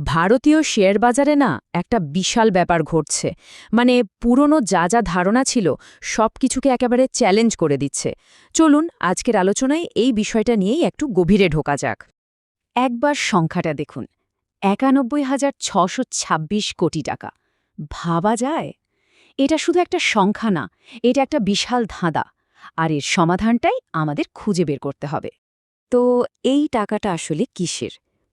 ভারতীয় শেয়ার বাজারে না একটা বিশাল ব্যাপার ঘটছে। মানে পুরনো যা যা ধারণা ছিল সব কিছুকে একেবারে চ্যালেঞ্জ করে দিচ্ছে। চলুন আজকের আলোচনায় এই বিষয়টা নিয়েই একটু গভীরে ঢোকা যাক। একবার সংখ্যাটা দেখুন, ৯১,৬২৬ কোটি টাকা। ভাবা যায়? এটা শুধু একটা সংখ্যা না, এটা একটা বিশাল ধাঁধা। আর এর সমাধানটাই আমাদের খুঁজে বের করতে হবে। তো এই টাকাটা আসলে কিসের?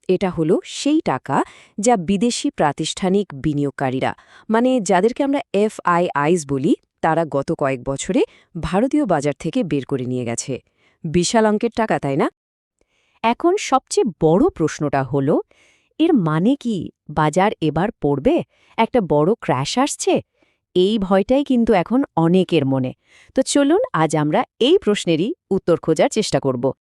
এটা হলো সেই টাকা যা বিদেশি প্রাতিষ্ঠানিক বিনিয়োগকারীরা, মানে যাদেরকে আমরা এফআইআইস বলি, তারা গত কয়েক বছরে ভারতীয় বাজার থেকে বের করে নিয়ে গেছে। বিশাল অঙ্কের টাকা, তাই না? এখন সবচেয়ে বড় প্রশ্নটা হলো, এর মানে কি বাজার এবার পড়বে? একটা বড় ক্র্যাশ আসছে? এই ভয়টাই কিন্তু এখন অনেকের মনে। তো চলুন আজ আমরা এই প্রশ্নেরই উত্তর খোঁজার চেষ্টা করব।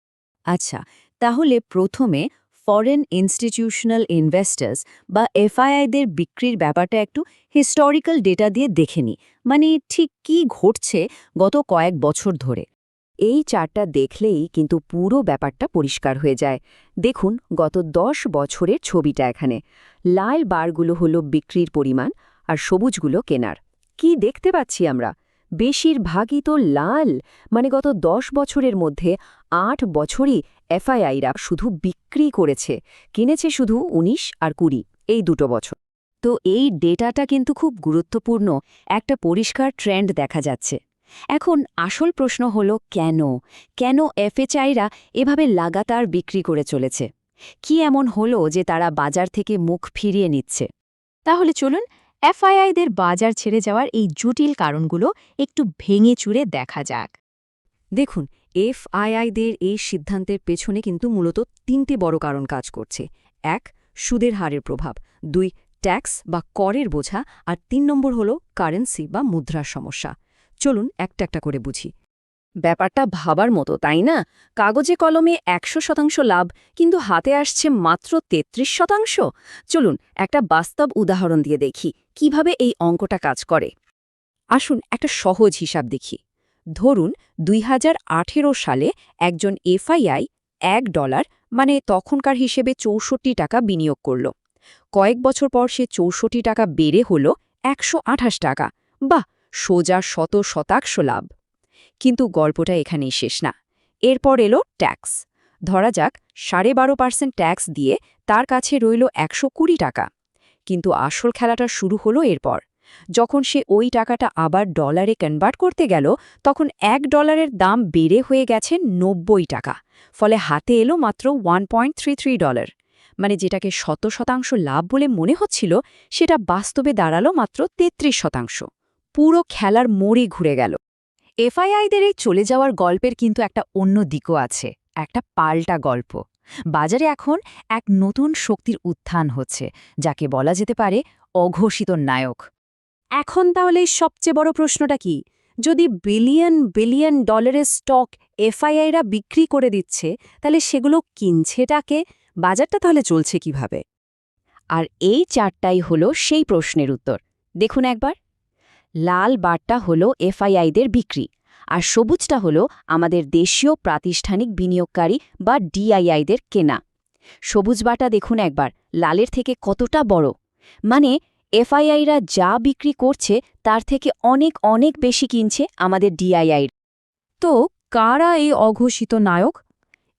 আচ্ছা, তাহলে প্রথমে ফরেন ইনস্টিটিউশনাল ইনভেস্টার্স বা এফআইআইদের বিক্রির ব্যাপারটা একটু হিস্টোরিক্যাল ডেটা দিয়ে দেখে নিই। মানে ঠিক কি ঘটছে গত কয়েক বছর ধরে। এই চার্টটা দেখলেই কিন্তু পুরো ব্যাপারটা পরিষ্কার হয়ে যায়। দেখুন গত ১০ বছরের ছবিটা এখানে। লাল বারগুলো হলো বিক্রির পরিমাণ আর সবুজগুলো কেনার। কি দেখতে পাচ্ছি আমরা? বেশিরভাগই তো লাল। মানে গত ১০ বছরের মধ্যে ৮ বছরই এফআইআইরা শুধু বিক্রি করেছে, কিনেছে শুধু ১৯ আর ২০, এই দুটো বছর। তো এই ডেটাটা কিন্তু খুব গুরুত্বপূর্ণ, একটা পরিষ্কার ট্রেন্ড দেখা যাচ্ছে। এখন আসল প্রশ্ন হলো কেন এফএচআইরা এভাবে লাগাতার বিক্রি করে চলেছে? কি এমন হলো যে তারা বাজার থেকে মুখ ফিরিয়ে নিচ্ছে? তাহলে চলুন এফআইআইদের বাজার ছেড়ে যাওয়ার এই জটিল কারণগুলো একটু ভেঙে চুরে দেখা যাক। দেখুন, এফআইআইদের এই সিদ্ধান্তের পেছনে কিন্তু মূলত ৩টে বড় কারণ কাজ করছে। ১. সুদের হারের প্রভাব, ২. ট্যাক্স বা করের বোঝা, আর ৩ নম্বর হল কারেন্সি বা মুদ্রার সমস্যা। চলুন একটা একটা করে বুঝি। ব্যাপারটা ভাবার মতো, তাই না? কাগজে কলমে ১০০% লাভ, কিন্তু হাতে আসছে মাত্র ৩৩%। চলুন একটা বাস্তব উদাহরণ দিয়ে দেখি কিভাবে এই অঙ্কটা কাজ করে। আসুন একটা সহজ হিসাব দেখি। ধরুন ২০১৮ সালে একজন এফআইআই $১, মানে তখনকার হিসেবে ৬৪ টাকা বিনিয়োগ করল। কয়েক বছর পর সে ৬৪ টাকা বেড়ে হল ১২৮ টাকা। বাহ, সোজা ১০০% লাভ। কিন্তু গল্পটা এখানেই শেষ না। এরপর এলো ট্যাক্স। ধরা যাক ১২.৫% ট্যাক্স দিয়ে তার কাছে রইল ১২০ টাকা। কিন্তু আসল খেলাটা শুরু হলো এরপর। যখন সে ওই টাকাটা আবার ডলারে কনভার্ট করতে গেল, তখন $১ দাম বেড়ে হয়ে গেছে ৯০ টাকা। ফলে হাতে এলো মাত্র $1.33। মানে যেটাকে ১০০% লাভ বলে মনে হচ্ছিল, সেটা বাস্তবে দাঁড়ালো মাত্র ৩৩%। পুরো খেলার মোড়ই ঘুরে গেল। এফআইআইদের এই চলে যাওয়ার গল্পের কিন্তু একটা অন্য দিকও আছে, একটা পাল্টা গল্প। বাজারে এখন এক নতুন শক্তির উত্থান হচ্ছে, যাকে বলা যেতে পারে অঘোষিত নায়ক। এখন তাহলে সবচেয়ে বড় প্রশ্নটা কি? যদি বিলিয়ন বিলিয়ন ডলারের স্টক এফআইআইরা বিক্রি করে দিচ্ছে, তাহলে সেগুলো কিনছেটাকে? বাজারটা তাহলে চলছে কিভাবে? আর এই চারটাই হলো সেই প্রশ্নের উত্তর। দেখুন একবার। লাল বারটা হলো এফআইআইদের বিক্রি, আর সবুজটা হলো আমাদের দেশীয় প্রাতিষ্ঠানিক বিনিয়োগকারী বা ডিআইআইদের কেনা। সবুজ বারটা দেখুন একবার, লালের থেকে কতটা বড়। মানে এফআইআইরা যা বিক্রি করছে তার থেকে অনেক অনেক বেশি কিনছে আমাদের ডিআইআই। তো কারা এই অঘোষিত নায়ক?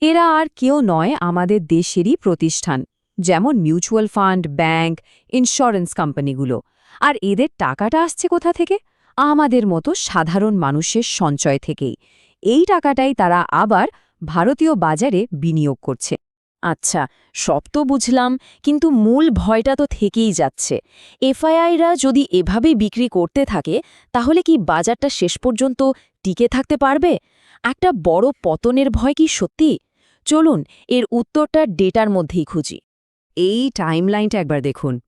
এরা আর কেউ নয়, আমাদের দেশেরই প্রতিষ্ঠান, যেমন মিউচুয়াল ফান্ড, ব্যাংক, ইন্স্যুরেন্স কোম্পানিগুলো। আর এদের টাকাটা আসছে কোথা থেকে? আমাদের মতো সাধারণ মানুষের সঞ্চয় থেকেই। এই টাকাটাই তারা আবার ভারতীয় বাজারে বিনিয়োগ করছে। আচ্ছা, সব তো বুঝলাম, কিন্তু মূল ভয়টা তো থেকেই যাচ্ছে। এফআইআইরা যদি এভাবেই বিক্রি করতে থাকে, তাহলে কি বাজারটা শেষ পর্যন্ত টিকে থাকতে পারবে? একটা বড় পতনের ভয় কি সত্যি? চলুন এর উত্তরটা ডেটার মধ্যেই খুঁজি। এই টাইমলাইনটা একবার দেখুন।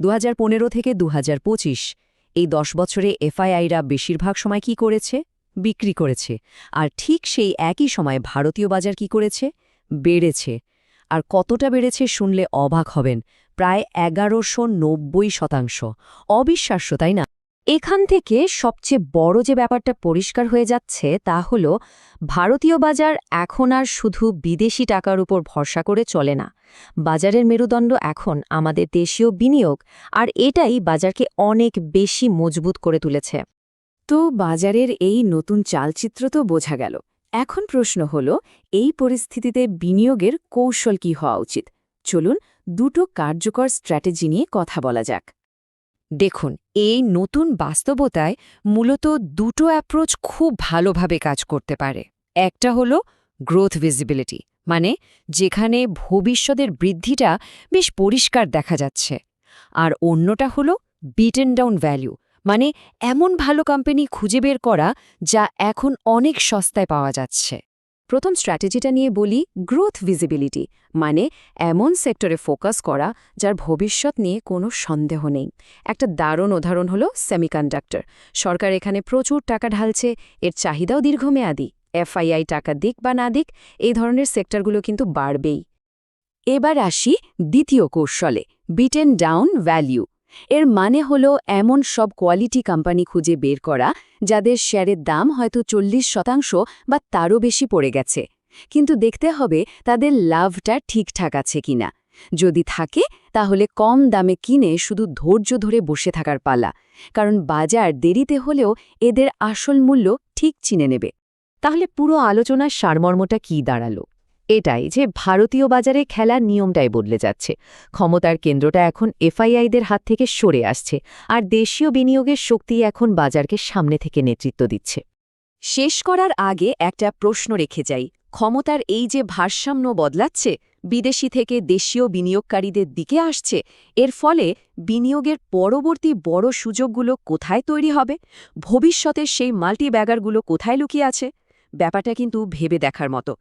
২০১৫ থেকে ২০২৫, এই ১০ বছরে এফআইআইরা বেশিরভাগ সময় কি করেছে? বিক্রি করেছে। আর ঠিক সেই একই সময় ভারতীয় বাজার কি করেছে? বেড়েছে। আর কতটা বেড়েছে শুনলে অবাক হবেন, প্রায় ১১৯০%। অবিশ্বাস্য, তাই না? এখান থেকে সবচেয়ে বড় যে ব্যাপারটা পরিষ্কার হয়ে যাচ্ছে তা হলো ভারতীয় বাজার এখন আর শুধু বিদেশি টাকার উপর ভরসা করে চলে না। বাজারের মেরুদণ্ড এখন আমাদের দেশীয় বিনিয়োগ, আর এটাই বাজারকে অনেক বেশি মজবুত করে তুলেছে। তো বাজারের এই নতুন চালচিত্র তো বোঝা গেল। এখন প্রশ্ন হলো, এই পরিস্থিতিতে বিনিয়োগের কৌশল কি হওয়া উচিত? চলুন দুটো কার্যকর স্ট্র্যাটেজি নিয়ে কথা বলা যাক। দেখুন, এই নতুন বাস্তবতায় মূলত দুটো অ্যাপ্রোচ খুব ভালোভাবে কাজ করতে পারে। একটা হলো গ্রোথ ভিজিবিলিটি, মানে যেখানে ভবিষ্যতের বৃদ্ধিটা বেশ পরিষ্কার দেখা যাচ্ছে। আর অন্যটা হলো বিটেন ডাউন ভ্যালু, মানে এমন ভালো কোম্পানি খুঁজে বের করা যা এখন অনেক সস্তায় পাওয়া যাচ্ছে। প্রথম স্ট্র্যাটেজিটা নিয়ে বলি, গ্রোথ ভিজিবিলিটি, মানে এমন সেক্টরে ফোকাস করা যার ভবিষ্যৎ নিয়ে কোনো সন্দেহ নেই। একটা দারুণ উদাহরণ হলো সেমিকন্ডাক্টর। সরকার এখানে প্রচুর টাকা ঢালছে, এর চাহিদাও দীর্ঘমেয়াদী। এফআইআই টাকা দিক বা না দিক, এই ধরনের সেক্টরগুলো কিন্তু বাড়বেই। এবার আসি দ্বিতীয় কৌশলে, বিটেন ডাউন ভ্যালু। এর মানে হলো এমন সব কোয়ালিটি কোম্পানি খুঁজে বের করা যাদের শেয়ারের দাম হয়তো 40% বা তারও বেশি পড়ে গেছে, কিন্তু দেখতে হবে তাদের লাভটা ঠিকঠাক আছে কিনা। যদি থাকে তাহলে কম দামে কিনে শুধু ধৈর্য ধরে বসে থাকার পালা, কারণ বাজার দেরিতে হলেও এদের আসল মূল্য ঠিক চিনে নেবে। তাহলে পুরো আলোচনার সারমর্মটা কী দাঁড়ালো? এটাই যে ভারতীয় বাজারে খেলার নিয়মটাই বদলে যাচ্ছে। ক্ষমতার কেন্দ্রটা এখন এফআইআইদের হাত থেকে সরে আসছে, আর দেশীয় বিনিয়োগের শক্তি এখন বাজারকে সামনে থেকে নেতৃত্ব দিচ্ছে। শেষ করার আগে একটা প্রশ্ন রেখে যাই, ক্ষমতার এই যে ভারসাম্য বদলাচ্ছে, বিদেশি থেকে দেশীয় বিনিয়োগকারীদের দিকে আসছে, এর ফলে বিনিয়োগের পরবর্তী বড় সুযোগগুলো কোথায় তৈরি হবে? ভবিষ্যতের সেই মাল্টিব্যাগারগুলো কোথায় লুকিয়ে আছে? ব্যাপারটা কিন্তু ভেবে দেখার মতো।